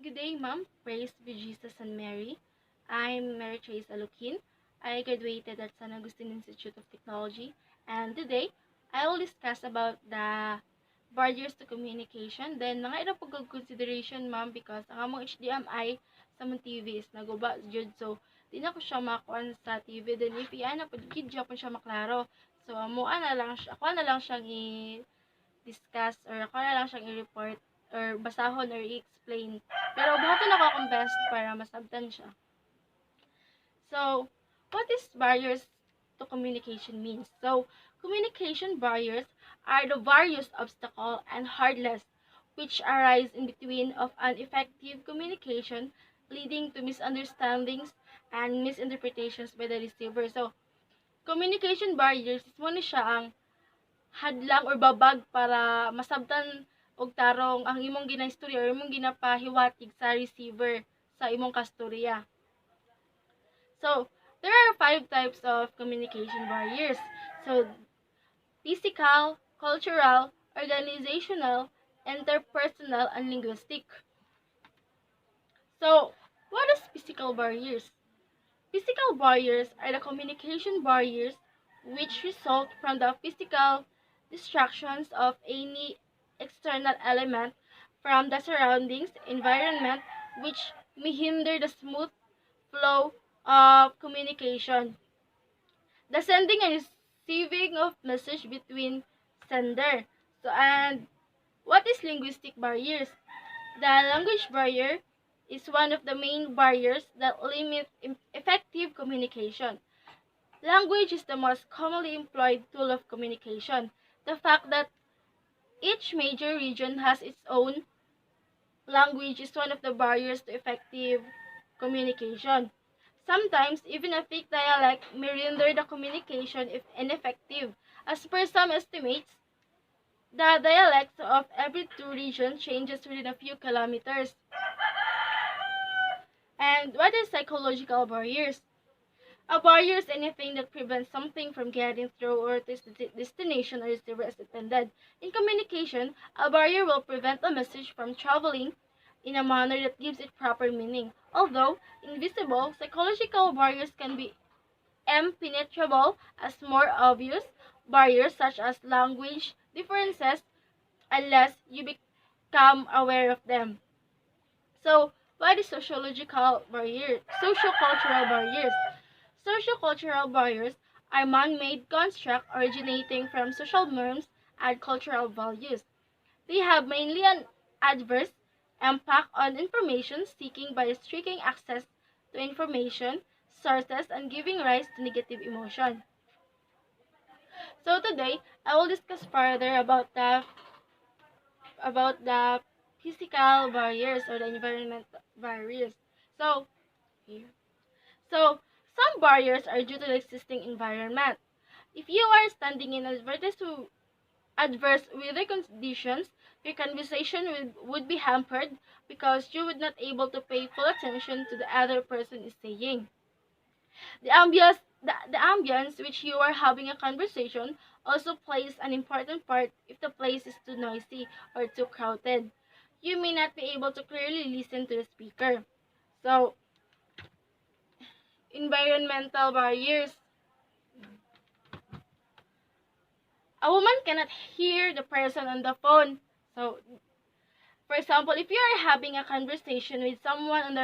Good day, ma'am. Praise be Jesus and Mary. I'm Mary Trace Alukin. I graduated at San Agustin Institute of Technology, and today I will discuss about the barriers to communication. Then, mga ito pag consideration, ma'am, because ang among HDMI sa mong TV is naguba jud, so di na ko siya makuan sa TV. Then, if iyan na pagkidya po siya maklaro. So, ako na lang siyang discuss or ako na lang siyang i-report or basahon or i-explain. Pero buhaton ako akong best para masabtan siya. So, what is barriers to communication means? So, communication barriers are the various obstacles and hurdles which arise in between of an effective communication, leading to misunderstandings and misinterpretations by the receiver. So, communication barriers is mo ni siya ang hadlang or babag para masabtan og tarong ang imong ginaistorya or imong ginapahiwatig sa receiver sa imong kastorya. So, there are 5 types of communication barriers. So, physical, cultural, organizational, interpersonal, and linguistic. So, what is physical barriers? Physical barriers are the communication barriers which result from the physical distractions of any external element from the surroundings environment which may hinder the smooth flow of communication. The sending and receiving of message between sender. So, and what is linguistic barriers? The language barrier is one of the main barriers that limit effective communication. Language is the most commonly employed tool of communication. The fact that each major region has its own language is one of the barriers to effective communication. Sometimes, even a fake dialect may render the communication if ineffective. As per some estimates, the dialects of every two regions changes within a few kilometers. And what is psychological barriers? A barrier is anything that prevents something from getting through or to its destination or receiver as intended. In communication, a barrier will prevent a message from traveling in a manner that gives it proper meaning. Although invisible, psychological barriers can be impenetrable as more obvious barriers such as language differences unless you become aware of them. So, what is sociological barriers? Social-cultural barriers. Sociocultural barriers are man-made constructs originating from social norms and cultural values. They have mainly an adverse impact on information seeking by restricting access to information sources and giving rise to negative emotion. So today, I will discuss further about the physical barriers or the environment barriers. So, here. So, some barriers are due to the existing environment. If you are standing in adverse weather conditions, your conversation would be hampered because you would not able to pay full attention to the other person is saying. The ambience which you are having a conversation also plays an important part if the place is too noisy or too crowded. You may not be able to clearly listen to the speaker. So, environmental barriers. A woman cannot hear the person on the phone. So, for example, if you are having a conversation with someone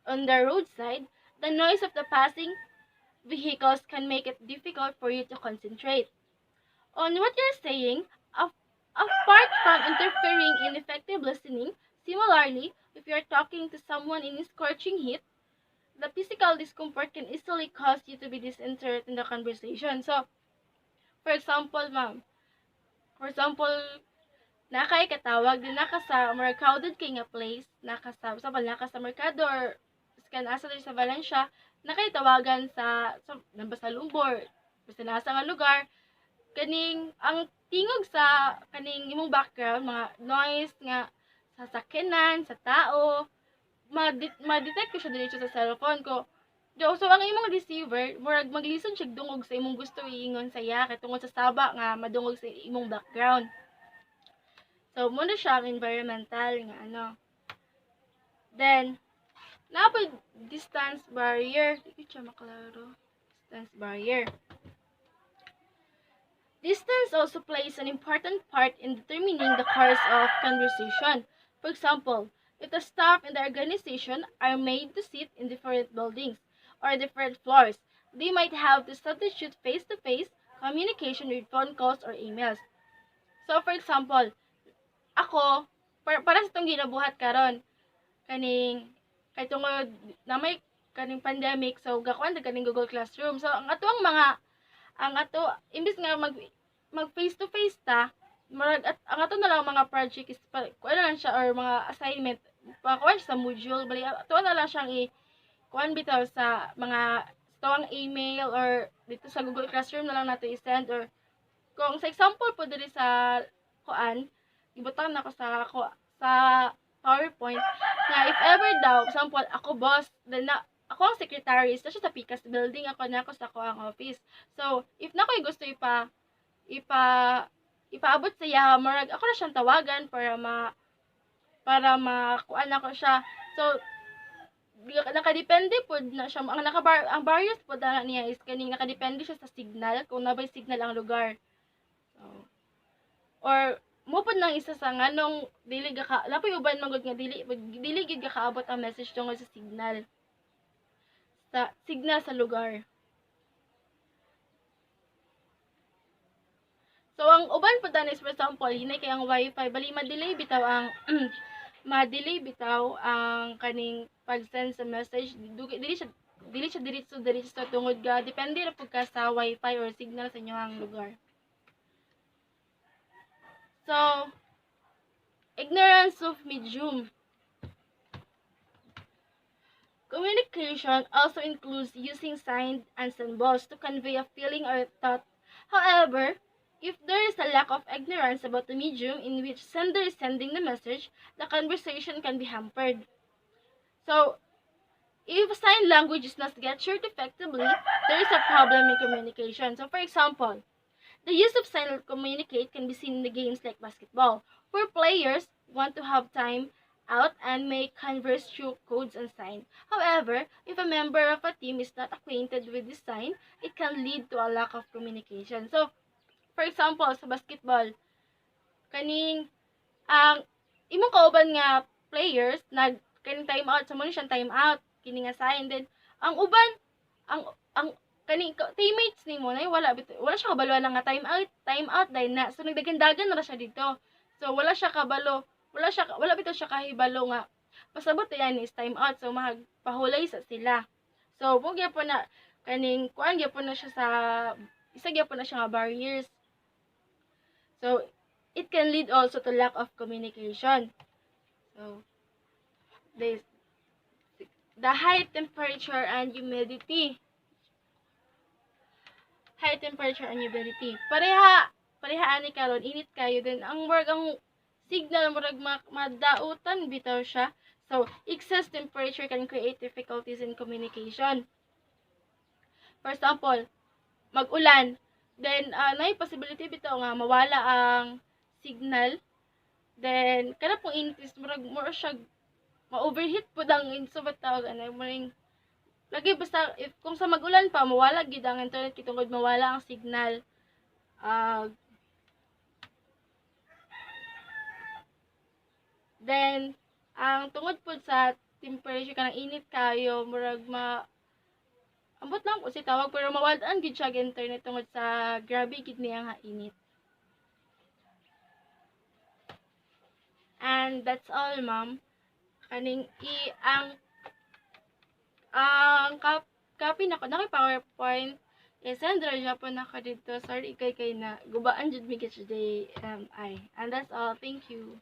on the roadside, the noise of the passing vehicles can make it difficult for you to concentrate on what you're saying. Apart from interfering in effective listening, similarly, if you're talking to someone in scorching heat, the physical discomfort can easily cause you to be disinterested in the conversation. So, for example, ma'am, for example, nakay katawag din naka sa more crowded kay nga place, naka sa merkado or scan asa diri sa Valencia, nakay tawagan sa nambasa lumbor, basta nasa nga lugar, kaning ang tingog sa kaning imong background, mga noise nga sa sakyanan, sa tao, ma-detect ko siya diretso sa cellphone ko. So, ang imong receiver, murag maglisten siya dungog sa imong gusto iingon sa iya, kay tungod sa saba nga madungog sa imong background. So, muna siya ang environmental nga ano. Then napay distance barrier. Di ko siya maklaro. Distance barrier. Distance also plays an important part in determining the course of conversation. For example, if the staff in the organization are made to sit in different buildings or different floors, they might have to substitute face-to-face communication with phone calls or emails. So, for example, ako, para sa itong ginabuhat karon kaning, kay tungod na may kaning pandemic, so gakuan ta kaning Google Classroom. So, ang ato imbis nga mag face to face ta, murag at ang ato na lang mga project is kuan na lang siya or mga assignment kuan sa module bali ato na lang siyang kuan bitaw sa mga tawang email or dito sa Google Classroom na lang nato i-send, or kung sa example po diri sa kuan ibutang nako sa PowerPoint nga if ever daw example ako boss then na ako ang secretary sa siya sa Picas building, ako na ako sa ko ang office. So if na ko'y gusto ipa ipaabot sa iya marag ako na siyang tawagan para makuan ako siya. So nakadepende pod na siya ang barriers pod na niya is kaning nakadepende siya sa signal kung nabay signal ang lugar. So, or mo pod nang isa sa nganong dili ka lapoy uban magud nga dili gid ka kaabot ang message tungod sa signal sa lugar. So ang uban po tanis for example, hinay kay ang wifi bali ma-delay bitaw ang kaning pag-send sa message dili siya diretso tungod ga depende ra pud ka sa wifi or signal sa inyong lugar. So ignorance of medium. Communication also includes using signs and symbols to convey a feeling or thought. However, if there is a lack of ignorance about the medium in which sender is sending the message, the conversation can be hampered. So, if sign language is not captured effectively, there is a problem in communication. So, for example, the use of sign to communicate can be seen in the games like basketball, where players want to have time out and may converse through codes and signs. However, if a member of a team is not acquainted with this sign, it can lead to a lack of communication. So, for example, sa basketball, kaning ang imong kauban nga players kaning time out sa mo siyang time out kini nga sign, then ang uban ang kaning teammates nimo nay wala siya kabalo lang nga time out dahil na so nagdagan-dagan na siya dito. So wala bitaw siya kahibalo nga pasabot yan is time out, so magpahulay sa sila. So mo gyapon na kaning kuan gyapon na siya sa isa gyapon na siya nga barriers. So it can lead also to lack of communication. So the high temperature and humidity. High temperature and humidity. Pareha ani karon init kayo, then ang signal murag madautan bitaw siya. So excess temperature can create difficulties in communication. For example, mag-ulan, then nay possibility bitaw nga mawala ang signal. Then kana pong init is murag more siya ma-overheat pud ang insubat tawag maring lagi basta if kung sa mag-ulan pa mawala gid ang internet kitungod mawala ang signal. Then ang tungod pud sa temperature kanang init kayo murag ambot lang ko si tawag pero mawala gid siya internet tungod sa grabe gid niya nga init. And that's all, ma'am. Kaning ang copy nako na PowerPoint i-send ra Japon nako dito. Sorry kay na gubaan jud mi today and that's all. Thank you.